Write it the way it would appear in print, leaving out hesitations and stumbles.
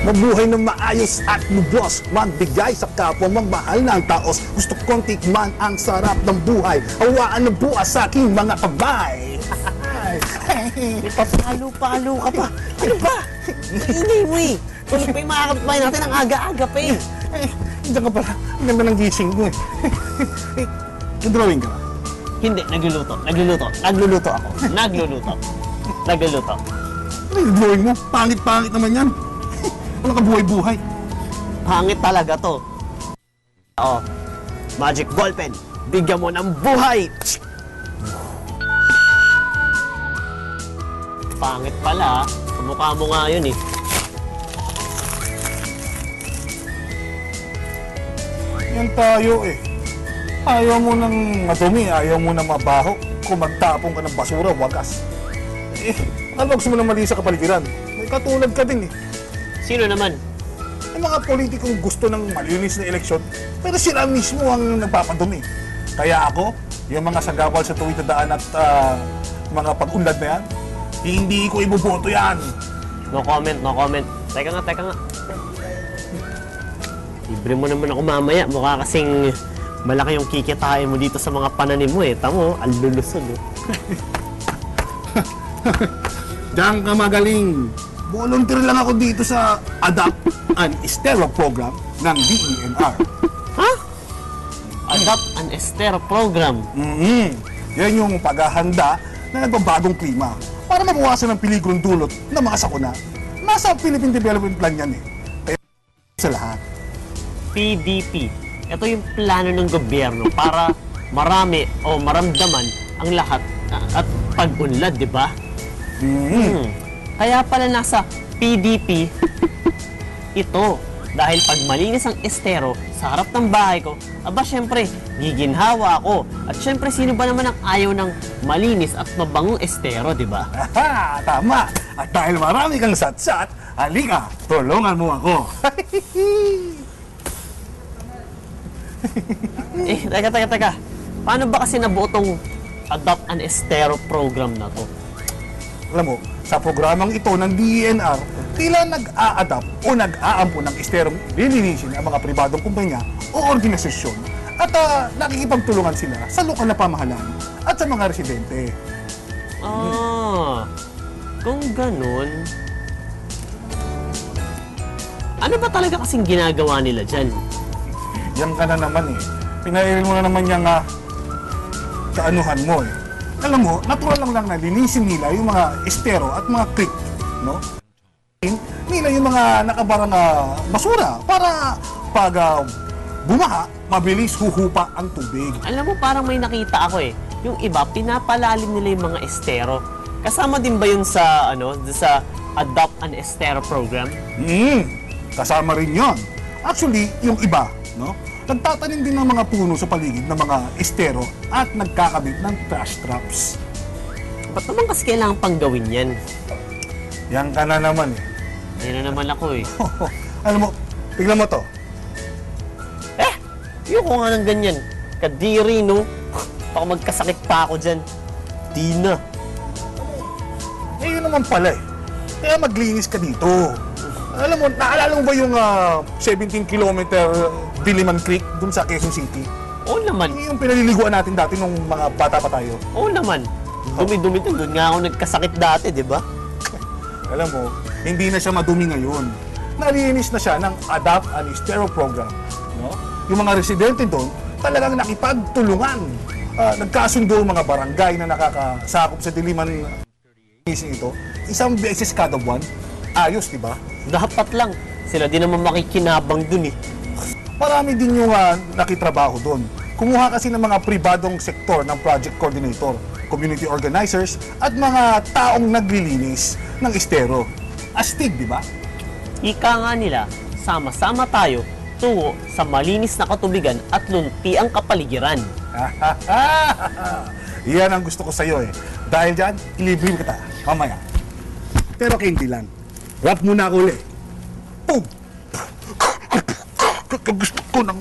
Mabuhay ng maayos at lubos, magbigay sa kapwa, magmahal ng taos. Gusto kong tikman ang sarap ng buhay, hawaan ng buwas sa aking mga kabay. Papalo-palo ka pa. Ano ba? Ingay mo eh. Tulog pa yung mga kapitbahay natin ang aga-aga pa eh. Diyan ka pala, ang ganda ng gising mo eh. Nag-drawing ka ba? Hindi, nagluluto. Nagluluto ako. Nagluluto. Ano yung drawing mo? Pangit-pangit naman yan. Wala ka buhay-buhay. Pangit talaga to. Oo. Magic ballpen. Bigyan mo ng buhay. Pangit pala. Mukha mo nga yun eh. Yan tayo eh. Ayaw mo ng madumi, ayaw mo ng mabaho. Kung magtapong ka ng basura, wagas. Ano gusto mo na mali sa kapaligiran? May katulad ka din eh. Sino naman? Yung mga politikong gusto ng malinis na eleksyon, pero sila mismo ang nagpapadumi. Kaya ako, yung mga sagawal sa tuwid na daan at mga pag-unlad na yan, hindi ko iboboto yan. No comment. Teka nga. Libre mo naman ako mamaya. Mukha kasing malaki yung kikitain mo dito sa mga pananim mo eh. Tamo, ang lulusog eh. Diyan ka magaling. Volunteer lang ako dito sa Adapt an Estero program ng DENR. Ha? Adapt an Estero program. Yan yung paghahanda na nagbabagong klima para mabawasan ang peligrong dulot ng mga sakuna. Nasa Philippine Development Plan yan eh. Kaya sa lahat. PDP. Ito yung plano ng gobyerno para marami o maramdaman ang lahat at pag-unlad, di ba? Kaya pala nasa PDP ito. Dahil pag malinis ang estero sa harap ng bahay ko, aba syempre, giginhawa ako. At syempre, sino ba naman ang ayaw ng malinis at mabangong estero, di ba? Aha, tama. At dahil marami kang satsat, halika, tulungan mo ako. Teka. Paano ba kasi nabuo tong Adopt an Estero program na to? Alam mo, sa programang ito ng DENR, tila nag-a-adapt o nag-aampo ng esterong lilinisin ang mga pribadong kumpanya o organisasyon at nakikipagtulungan sila sa lokal na pamahalaan at sa mga residente. Kung ganun, ano ba talaga kasing ginagawa nila dyan? Yan ka na naman eh. Pinailin mo na naman yung kaanuhan mo eh. Alam mo, natural lang na linisin nila yung mga estero at mga creek, no? Nila yung mga nakabarang basura para pag bumaha, mabilis huhupa ang tubig. Alam mo, parang may nakita ako eh. Yung iba, pinapalalim nila yung mga estero. Kasama din ba yun sa, sa Adopt an Estero program? Kasama rin yon. Actually, yung iba, no? Nagtatanim din ng mga puno sa paligid ng mga estero at nagkakabit ng trash traps. Ba't naman kasi kailangan pang gawin yan? Yan ka na naman eh. Ayun na naman ako eh. Alam mo, tignan mo to. Ayoko nga ng ganyan. Kadiri, no? Baka magkasakit pa ako dyan. Di na. Yun naman pala eh. Kaya maglinis ka dito. Alam mo, naalala mo ba yung 17-kilometer Diliman Creek dun sa Quezon City? Oo naman. Yung pinaliliguan natin dati nung mga bata pa tayo. Oo naman. Dumi-dumi dun. Doon nga ako nagkasakit dati, di ba? Alam mo, hindi na siya madumi ngayon. Nalinis na siya ng Adapt an Estero program. No? Yung mga residente doon, talagang nakipagtulungan. Nagkasundo ang mga barangay na nakakasakop sa Diliman ito. Isang beses kada buwan. Ayos, di ba? Dapat lang. Sila din naman makikinabang dun eh. Marami din yung nakitrabaho doon. Kumuha kasi ng mga pribadong sektor ng project coordinator, community organizers, at mga taong naglilinis ng estero. Astig, di ba? Ika nga nila, sama-sama tayo tungo sa malinis na katubigan at lunti ang kapaligiran. Yan ang gusto ko sa'yo eh. Dahil dyan, ilibre kita mamaya. Pero hindi lang. Rap muna ako ulit. Boom! Gusto ko ng